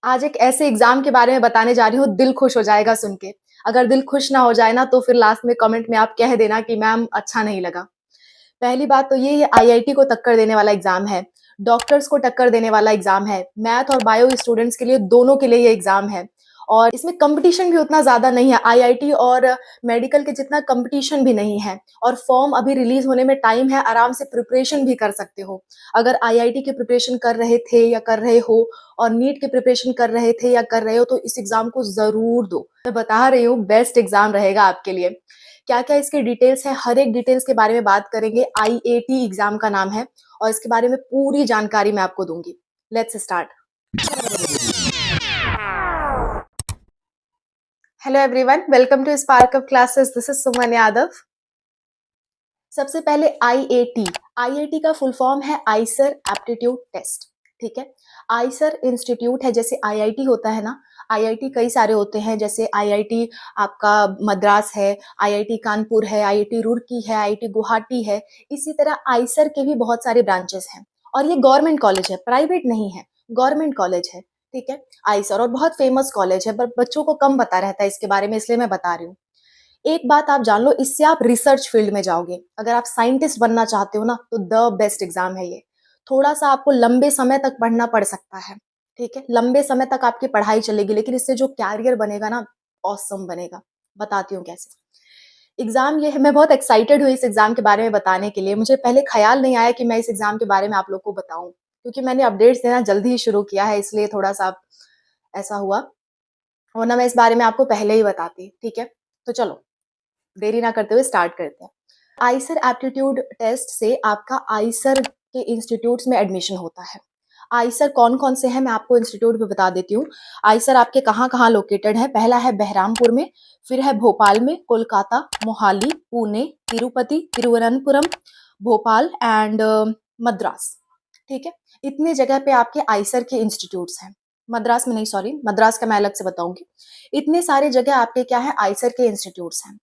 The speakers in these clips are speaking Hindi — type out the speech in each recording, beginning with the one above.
आज एक ऐसे एग्ज़ाम के बारे में बताने जा रही हूँ, दिल खुश हो जाएगा सुन के। अगर दिल खुश ना हो जाए ना, तो फिर लास्ट में कमेंट में आप कह देना कि मैम अच्छा नहीं लगा। पहली बात तो ये आईआईटी को टक्कर देने वाला एग्ज़ाम है, डॉक्टर्स को टक्कर देने वाला एग्ज़ाम है, मैथ और बायो स्टूडेंट्स के लिए दोनों के लिए ये एग्ज़ाम है और इसमें कॉम्पिटिशन भी उतना ज़्यादा नहीं है, आईआईटी और मेडिकल के जितना कॉम्पिटिशन भी नहीं है और फॉर्म अभी रिलीज़ होने में टाइम है, आराम से प्रिपरेशन भी कर सकते हो। अगर आईआईटी की प्रिपरेशन कर रहे थे या कर रहे हो और नीट की प्रिपरेशन कर रहे थे या कर रहे हो, तो इस एग्ज़ाम को ज़रूर दो। मैं बता रही हूँ, बेस्ट एग्ज़ाम रहेगा आपके लिए। क्या-क्या इसकी डिटेल्स है, हर एक डिटेल्स के बारे में बात करेंगे। आईएटी एग्ज़ाम का नाम है और इसके बारे में पूरी जानकारी मैं आपको दूँगी। Let's start. Hello everyone, welcome to spark of classes. This is Suman Yadav. सबसे पहले आईएटी, आईआईटी का फुल फॉर्म है आइसर एप्टीट्यूड टेस्ट। ठीक है, आइसर इंस्टीट्यूट है, जैसे आईआईटी होता है ना, आईआईटी कई सारे होते हैं, जैसे आईआईटी आपका मद्रास है, आईआईटी कानपुर है, आईआईटी रुड़की है, आईआईटी गुवाहाटी है। इसी तरह आइसर के भी बहुत सारे ब्रांचेस हैं और ये गवर्नमेंट कॉलेज है, प्राइवेट नहीं है, गवर्नमेंट कॉलेज है। ठीक है, आइसर और बहुत फेमस कॉलेज है, पर बच्चों को कम पता रहता है इसके बारे में, इसलिए मैं बता रही हूँ। एक बात आप जान लो, इससे आप रिसर्च फील्ड में जाओगे। अगर आप साइंटिस्ट बनना चाहते हो ना, तो द बेस्ट एग्जाम है ये। थोड़ा-सा आपको लंबे समय तक पढ़ना पड़ सकता है, ठीक है? लंबे समय तक आपकी पढ़ाई चलेगी, लेकिन इससे जो कैरियर बनेगा ना, ऑसम बनेगा। बताती हूँ कैसे। एग्ज़ाम ये है, मैं बहुत एक्साइटेड हुई इस एग्ज़ाम के बारे में बताने के लिए। मुझे पहले ख़्याल नहीं आया कि मैं इस एग्ज़ाम के बारे में आप लोग को बताऊँ, क्योंकि मैंने अपडेट्स देना जल्दी ही शुरू किया है, इसलिए थोड़ा-सा ऐसा हुआ, वरना मैं इस बारे में आपको पहले ही बताती, ठीक है? तो चलो, देरी ना करते हुए स्टार्ट करते हैं। आइसर एप्टीट्यूड टेस्ट से आपका आइसर के इंस्टीट्यूट्स में एडमिशन होता है। आइसर कौन-कौन से हैं, मैं आपको इंस्टीट्यूट भी बता देती हूँ। आइसर आपके कहाँ-कहाँ लोकेटेड है। पहला है बहरामपुर में, फिर है भोपाल में, कोलकाता, मोहाली, पुणे, तिरुपति, तिरुवनंतपुरम, भोपाल एंड मद्रास। ठीक है? इतने जगह पे आपके आइसर के इंस्टीट्यूट्स हैं। मद्रास में नहीं, सॉरी, मद्रास का मैं अलग से बताऊँगी। इतने सारे जगह आपके क्या है, आइसर के इंस्टीट्यूट्स हैं।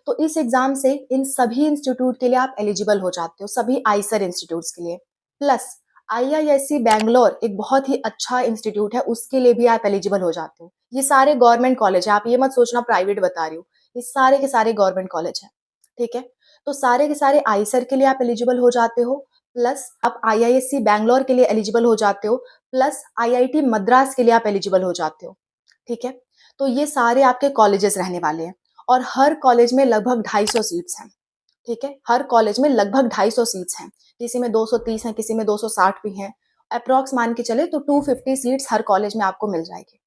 तो इस एग्जाम से इन सभी इंस्टीट्यूट के लिए आप एलिजिबल हो जाते हो, सभी आइसर इंस्टीट्यूट्स के लिए। प्लस आईआईएससी बैंगलोर एक बहुत ही अच्छा इंस्टीट्यूट है, उसके लिए भी आप एलिजिबल हो जाते हो। ये सारे गवर्नमेंट कॉलेज है, आप ये मत सोचना प्राइवेट बता रही हूँ, ये सारे के सारे गवर्नमेंट कॉलेज हैं। ठीक है, तो सारे के सारे आइसर के लिए आप एलिजिबल हो जाते हो, प्लस आप आईआईएससी बैंगलोर के लिए एलिजिबल हो जाते हो, प्लस आईआईटी मद्रास के लिए आप एलिजिबल हो जाते हो। ठीक है, तो ये सारे आपके कॉलेजेस रहने वाले हैं और हर कॉलेज में लगभग 250 सीट्स हैं। ठीक है, हर कॉलेज में लगभग 250 सीट्स हैं, किसी में 230 हैं, किसी में 260 भी हैं। अप्रॉक्स मान के चले तो 250 सीट्स हर कॉलेज में आपको मिल जाएगी।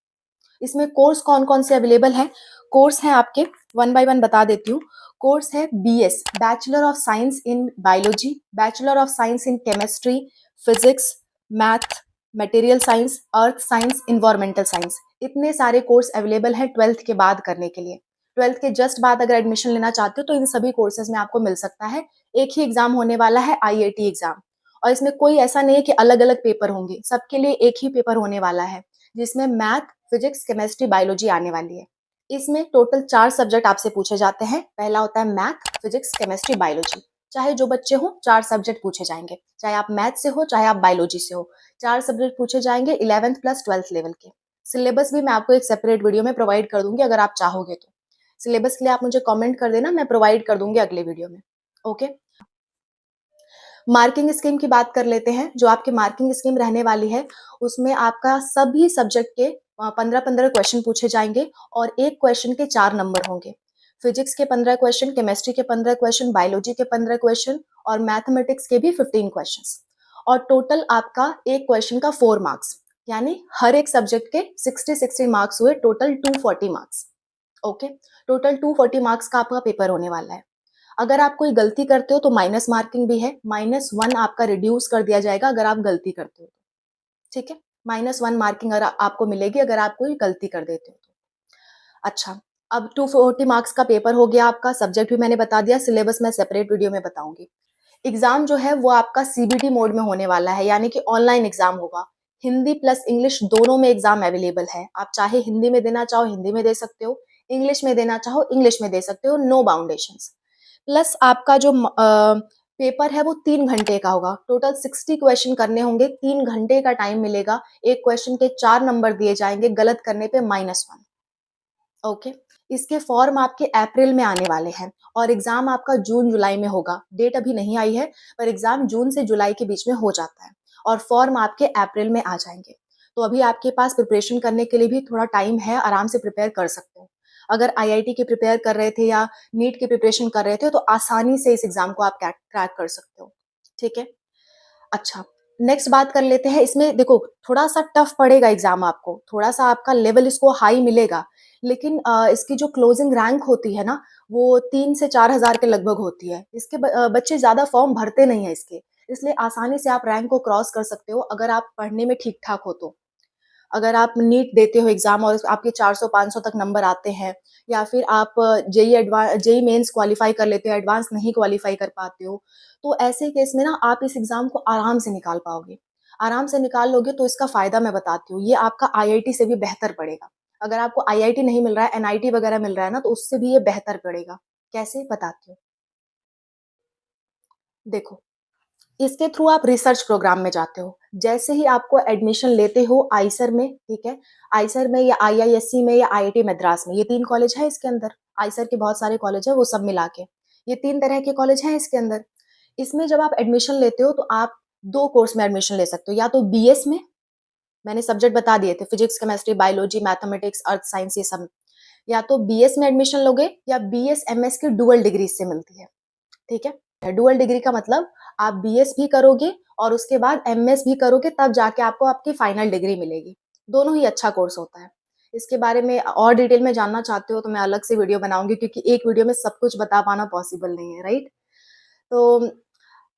इसमें कोर्स कौन-कौन से अवेलेबल हैं? कोर्स हैं आपके, वन बाय वन बता देती हूँ। कोर्स है BS, bachelor of science in biology, bachelor of science in chemistry, physics, math, material science, earth science, environmental science. इतने सारे कोर्स अवेलेबल हैं 12th के बाद करने के लिए। 12th के जस्ट बाद अगर एडमिशन लेना चाहते हो, तो इन सभी कोर्सेज में आपको मिल सकता है। एक ही एग्जाम होने वाला है, आईआईटी एग्जाम, और इसमें कोई ऐसा नहीं है कि अलग-अलग पेपर होंगे, सबके लिए एक ही पेपर होने वाला है, जिसमें मैथ, फिजिक्स, केमिस्ट्री, बायोलॉजी आने वाली है। इसमें टोटल 4 सब्जेक्ट आपसे पूछे जाते हैं। पहला होता है मैथ, फिजिक्स, केमिस्ट्री, बायोलॉजी। चाहे जो बच्चे हों, 4 सब्जेक्ट पूछे जाएंगे, चाहे आप मैथ से हो, चाहे आप बायोलॉजी से हो। 4 सब्जेक्ट पूछे जाएंगे 11th प्लस 12th लेवल के। सिलेबस भी मैं आपको एक सेपरेट वीडियो में प्रोवाइड कर दूंगी, अगर आप चाहोगे तो। सिलेबस के लिए आप मुझे कमेंट कर देना, मैं प्रोवाइड कर दूंगी अगले वीडियो में। ओके, मार्किंग स्कीम की बात कर लेते हैं। जो आपकी मार्किंग स्कीम रहने वाली है, उसमें आपका सभी सब्जेक्ट के 15-15 क्वेश्चन पूछे जाएंगे और एक क्वेश्चन के 4 नंबर होंगे। फिजिक्स के 15 क्वेश्चन, केमिस्ट्री के 15 क्वेश्चन, बायोलॉजी के 15 क्वेश्चन और मैथमेटिक्स के भी 15 क्वेश्चंस। और टोटल आपका एक क्वेश्चन का 4 मार्क्स, यानी हर एक सब्जेक्ट के 60-60 मार्क्स हुए, total 240 marks. Okay, total 240 marks का आपका पेपर होने वाला है। अगर आप कोई गलती करते हो तो माइनस मार्किंग भी है, -1 आपका रिड्यूस कर दिया जाएगा अगर आप गलती करते हो। ठीक है, -1 मार्किंग अगर आपको मिलेगी अगर आप कोई गलती कर देते हो तो। अच्छा, अब 240 मार्क्स का पेपर हो गया आपका, सब्जेक्ट भी मैंने बता दिया, सिलेबस मैं सेपरेट वीडियो में बताऊंगी। एग्जाम जो है वो आपका सीबीटी मोड में होने वाला है, यानी कि ऑनलाइन एग्जाम होगा। हिंदी प्लस इंग्लिश दोनों में एग्जाम अवेलेबल है। आप चाहे हिंदी में देना चाहो हिंदी में दे सकते हो, इंग्लिश में देना चाहो इंग्लिश में दे सकते हो, नो बाउंडेशंस। प्लस आपका जो पेपर है वो 3 घंटे का होगा, टोटल 60 क्वेश्चन करने होंगे, 3 घंटे का टाइम मिलेगा, एक क्वेश्चन के 4 नंबर दिए जाएंगे, गलत करने पे -1। ओके। इसके फॉर्म आपके अप्रैल में आने वाले हैं और एग्जाम आपका जून जुलाई में होगा। डेट अभी नहीं आई है, पर एग्जाम जून से जुलाई के बीच में हो जाता है और फॉर्म आपके अप्रैल में आ जाएंगे। तो अभी आपके पास प्रिपरेशन करने के लिए भी थोड़ा टाइम है, आराम से प्रिपेयर कर सकते हो। अगर आईआईटी की प्रिपेयर कर रहे थे या नीट की प्रिपरेशन कर रहे थे तो आसानी से इस एग्जाम को आप क्रैक कर सकते हो। ठीक है। अच्छा, नेक्स्ट बात कर लेते हैं। इसमें देखो थोड़ा-सा टफ पड़ेगा एग्ज़ाम आपको, थोड़ा-सा आपका लेवल इसको हाई मिलेगा, लेकिन इसकी जो क्लोजिंग रैंक होती है ना, वो 3 से 4 हज़ार के लगभग होती है। इसके बच्चे ज़्यादा फॉर्म भरते नहीं हैं इसके, इसलिए आसानी से आप रैंक को क्रॉस कर सकते हो अगर आप पढ़ने में ठीक-ठाक हो तो। अगर आप नीट देते हो एग्ज़ाम और आपके 400-500 तक नंबर आते हैं या फिर आप जेईई मेंस क्वालीफाई कर लेते हो, एडवांस नहीं क्वालीफाई कर पाते हो, तो ऐसे केस में ना आप इस एग्ज़ाम को आराम से निकाल पाओगे। आराम से निकाल लोगे तो इसका फ़ायदा मैं बताती हूँ, ये आपका आईआईटी से भी बेहतर पड़ेगा। अगर आपको आईआईटी नहीं मिल रहा है, एनआईटी वगैरह मिल रहा है ना, तो उससे भी ये बेहतर पड़ेगा। कैसे? बताती हूँ। देखो, इसके थ्रू आप रिसर्च प्रोग्राम में जाते हो। जैसे ही आपको एडमिशन लेते हो आइसर में, ठीक है? आइसर में या आईआईएससी में या आईआईटी मद्रास में, ये 3 कॉलेज हैं इसके अंदर। आइसर के बहुत सारे कॉलेज हैं, वो सब मिला के। ये 3 तरह के कॉलेज हैं इसके अंदर। इसमें जब आप एडमिशन लेते हो तो आप 2 कोर्स में एडमिशन ले सकते हो, या तो बीएस में, मैंने सब्जेक्ट बता दिए थे physics, chemistry, biology, mathematics, earth science ये सब। या तो बीएस में एडमिशन लोगे या बीएस एमएस की डुअल डिग्री इससे मिलती है। ठीक है? डुअल डिग्री का मतलब आप बीएस भी करोगे और उसके बाद एमएस भी करोगे, तब जाके आपको आपकी फाइनल डिग्री मिलेगी। दोनों ही अच्छा कोर्स होता है। इसके बारे में और डिटेल में जानना चाहते हो तो मैं अलग से वीडियो बनाऊँगी, क्योंकि एक वीडियो में सब कुछ बता पाना पॉसिबल नहीं है, राइट? तो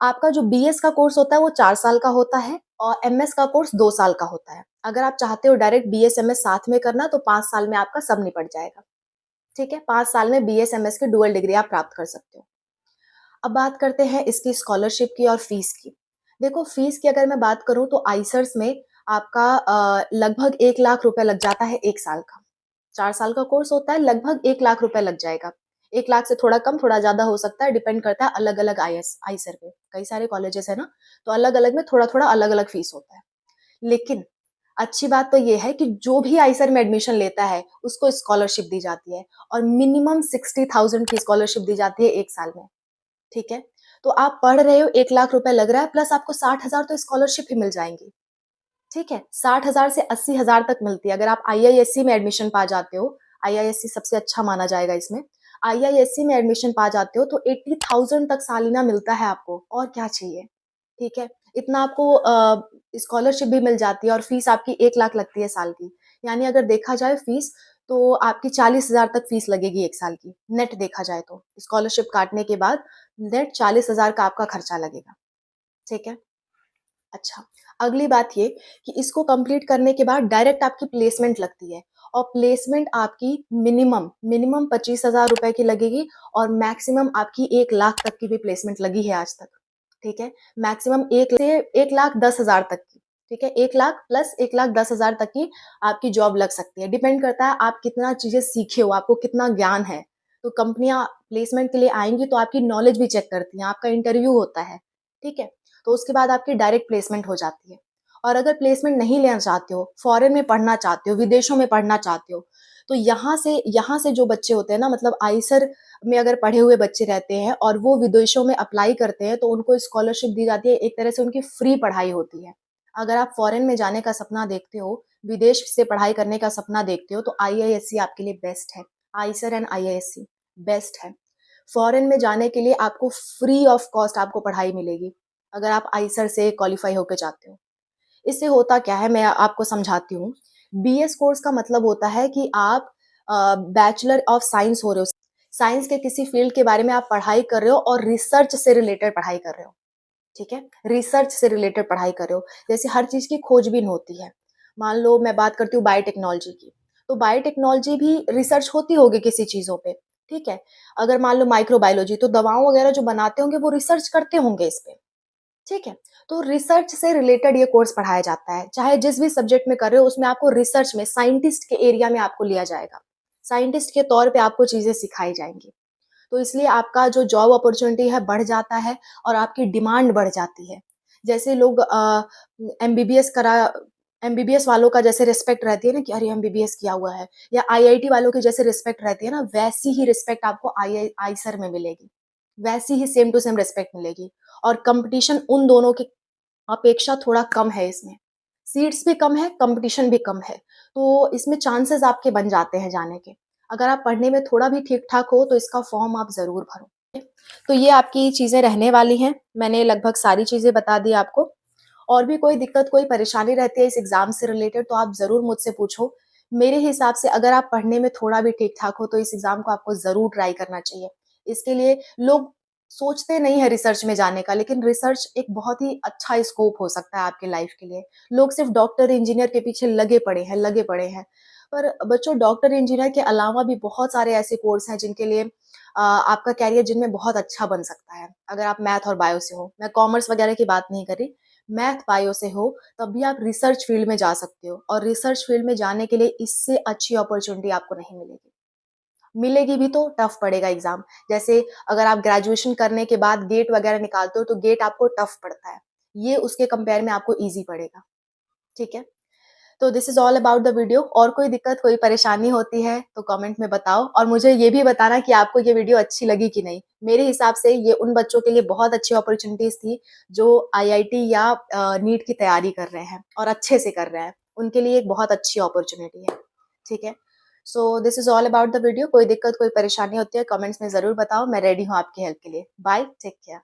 आपका जो बीएस का कोर्स होता है वो 4 साल का होता है और एमएस का कोर्स 2 साल का होता है। अगर आप चाहते हो डायरेक्ट बीएस एमएस साथ में करना तो 5 साल में आपका सब निपट जाएगा। ठीक है? 5 साल में बीएस एमएस की डुअल डिग्री आप प्राप्त कर सकते हो। अब बात करते हैं इसकी स्कॉलरशिप की और फीस की। देखो फीस की अगर मैं बात करूँ तो आइसर्स में आपका लगभग 1 लाख रुपए लग जाता है 1 साल का। 4 साल का कोर्स होता है, लगभग 1 लाख रुपए लग जाएगा। 1 लाख से थोड़ा कम, थोड़ा ज़्यादा हो सकता है, डिपेंड करता है अलग-अलग आइसर पे। कई सारे कॉलेजेस हैं ना, तो अलग-अलग में थोड़ा-थोड़ा अलग-अलग फीस होता है। लेकिन अच्छी बात तो ये है कि जो भी आइसर में एडमिशन लेता है, उसको स्कॉलरशिप दी जाती है और मिनिमम 60,000 की स्कॉलरशिप दी जाती है 1 साल में। ठीक है? तो आप पढ़ रहे हो, 1 लाख रुपए लग रहा है, प्लस आपको 60,000 तो स्कॉलरशिप ही मिल जाएँगी। ठीक है? 60,000 से 80,000 तक मिलती है। अगर आप आईआईएससी में एडमिशन पा जाते हो, आईआईएससी सबसे अच्छा माना जाएगा इसमें। आईआईएससी में एडमिशन पा जाते हो तो 80,000 तक सालाना मिलता है आपको, और क्या चाहिए? ठीक है? इतना आपको स्कॉलरशिप भी मिल जाती है और फीस आपकी 1 लाख लगती है साल की। यानी अगर देखा जाए फीस, तो आपकी 40,000 तक फीस लगेगी 1 साल की, नेट देखा जाए तो। स्कॉलरशिप काटने के बाद नेट 40,000 का आपका खर्चा लगेगा। ठीक है? अच्छा, अगली बात ये कि इसको कंप्लीट करने के बाद डायरेक्ट आपकी प्लेसमेंट लगती है और प्लेसमेंट आपकी मिनिमम 25,000 रुपए की लगेगी और मैक्सिमम आपकी 1 लाख तक की भी प्लेसमेंट लगी है आज तक। ठीक है? मैक्सिमम 1 से 1,10,000 तक की। ठीक है? 1 लाख प्लस 1,10,000 तक की आपकी जॉब लग सकती है। डिपेंड करता है आप कितना चीज़ें सीखे हो, आपको कितना ज्ञान है। तो कंपनियाँ प्लेसमेंट के लिए आएँगी तो आपकी नॉलेज भी चेक करती हैं, आपका इंटरव्यू होता है। ठीक है? तो उसके बाद आपकी डायरेक्ट प्लेसमेंट हो जाती है। और अगर प्लेसमेंट नहीं लेना चाहते हो, फॉरेन में पढ़ना चाहते हो, विदेशों में पढ़ना चाहते हो, तो यहाँ से जो बच्चे होते हैं ना, मतलब आइसर में अगर पढ़े हुए बच्चे रहते हैं और वो विदेशों में अप्लाई करते हैं, तो उनको स्कॉलरशिप दी जाती है, एक तरह से उनकी फ्री पढ़ाई होती है। अगर आप फॉरेन में जाने का सपना देखते हो, विदेश से पढ़ाई करने का सपना देखते हो, तो आईआईएससी आपके लिए बेस्ट है। आइसर एंड आईआईएससी बेस्ट है। फॉरेन में जाने के लिए आपको फ्री ऑफ कॉस्ट आपको पढ़ाई मिलेगी, अगर आप आइसर से क्वालीफाई होकर जाते हो। इससे होता क्या है, मैं आपको समझाती हूँ। बीएस कोर्स का मतलब होता है कि आप बैचलर ऑफ साइंस हो रहे हो। साइंस के किसी फील्ड के बारे में आप पढ़ाई कर रहे हो और रिसर्च से रिलेटेड पढ़ाई कर रहे हो। ठीक है? रिसर्च से रिलेटेड पढ़ाई कर रहे हो। जैसे हर चीज़ की खोजबीन होती है। मान लो मैं बात करती हूँ बायोटेक्नोलॉजी की, तो बायोटेक्नोलॉजी भी रिसर्च होती होगी किसी चीज़ों पे, ठीक है? अगर मान लो माइक्रोबायोलॉजी, तो दवाओं वगैरह जो बनाते होंगे वो रिसर्च करते होंगे इस पे, ठीक है? तो रिसर्च से रिलेटेड ये कोर्स पढ़ाया जाता है। चाहे जिस भी सब्जेक्ट में कर रहे हो उसमें आपको रिसर्च में साइंटिस्ट के एरिया में आपको लिया जाएगा। साइंटिस्ट के तौर पे आपको चीज़ें सिखाई जाएँगी। तो इसलिए आपका जो जॉब अपॉर्चुनिटी है बढ़ जाता है और आपकी डिमांड बढ़ जाती है। जैसे लोग एमबीबीएस करा एमबीबीएस वालों का जैसे रिस्पेक्ट रहती है ना कि अरे एमबीबीएस किया हुआ है, या आईआईटी वालों की जैसे रिस्पेक्ट रहती है ना, वैसी ही रिस्पेक्ट आपको आईसर में मिलेगी। वैसी ही सेम टू सेम रिस्पेक्ट मिलेगी। और कंपटीशन उन दोनों की अपेक्षा थोड़ा कम है इसमें। सीट्स भी कम है, कंपटीशन भी कम है। तो इसमें चांसेस आपके बन जाते हैं जाने के। अगर आप पढ़ने में थोड़ा भी ठीक-ठाक हो तो इसका फॉर्म आप ज़रूर भरो। तो ये आपकी चीज़ें रहने वाली हैं। मैंने लगभग सारी चीज़ें बता दी आपको। और भी कोई दिक्कत, कोई परेशानी रहती है इस एग्ज़ाम से रिलेटेड तो आप ज़रूर मुझसे पूछो। मेरे हिसाब से अगर आप पढ़ने में थोड़ा भी ठीक-ठाक हो तो इस एग्ज़ाम को आपको ज़रूर ट्राई करना चाहिए। इसके लिए लोग सोचते नहीं है रिसर्च में जाने का, लेकिन रिसर्च एक बहुत ही अच्छा स्कोप हो सकता है आपके लाइफ़ के लिए। लोग सिर्फ़ डॉक्टर, इंजीनियर के पीछे लगे पड़े हैं। पर बच्चों, डॉक्टर, इंजीनियर के अलावा भी बहुत सारे ऐसे कोर्स हैं जिनके लिए आपका करियर जिनमें बहुत अच्छा बन सकता है। अगर आप मैथ और बायो से हो, मैं कॉमर्स वगैरह की बात नहीं कर रही, मैथ बायो से हो, तब भी आप रिसर्च फील्ड में जा सकते हो और रिसर्च फील्ड में जाने के लिए इससे अच्छी अपॉर्च्युनिटी आपको नहीं मिलेगी। मिलेगी भी तो टफ पड़ेगा एग्ज़ाम। जैसे अगर आप ग्रेजुएशन करने के बाद गेट वगैरह निकालते हो तो गेट आपको टफ पड़ता है। ये उसके कंपेयर में आपको ईज़ी पड़ेगा, ठीक है? तो this is all about the video. और कोई दिक्कत, कोई परेशानी होती है तो कमेंट में बताओ और मुझे ये भी बताना कि आपको ये वीडियो अच्छी लगी कि नहीं। मेरे हिसाब से ये उन बच्चों के लिए बहुत अच्छी अपॉर्च्युनिटीज़ थी जो आईआईटी या नीट की तैयारी कर रहे हैं और अच्छे से कर रहे हैं। उनके लिए एक बहुत अच्छी अपॉर्च्युनिटी है, ठीक है? So this is all about the video. कोई दिक्कत, कोई परेशानी होती है कमेंट्स में ज़रूर बताओ। मैं रेडी हूँ आपकी हेल्प के लिए। Bye, take care.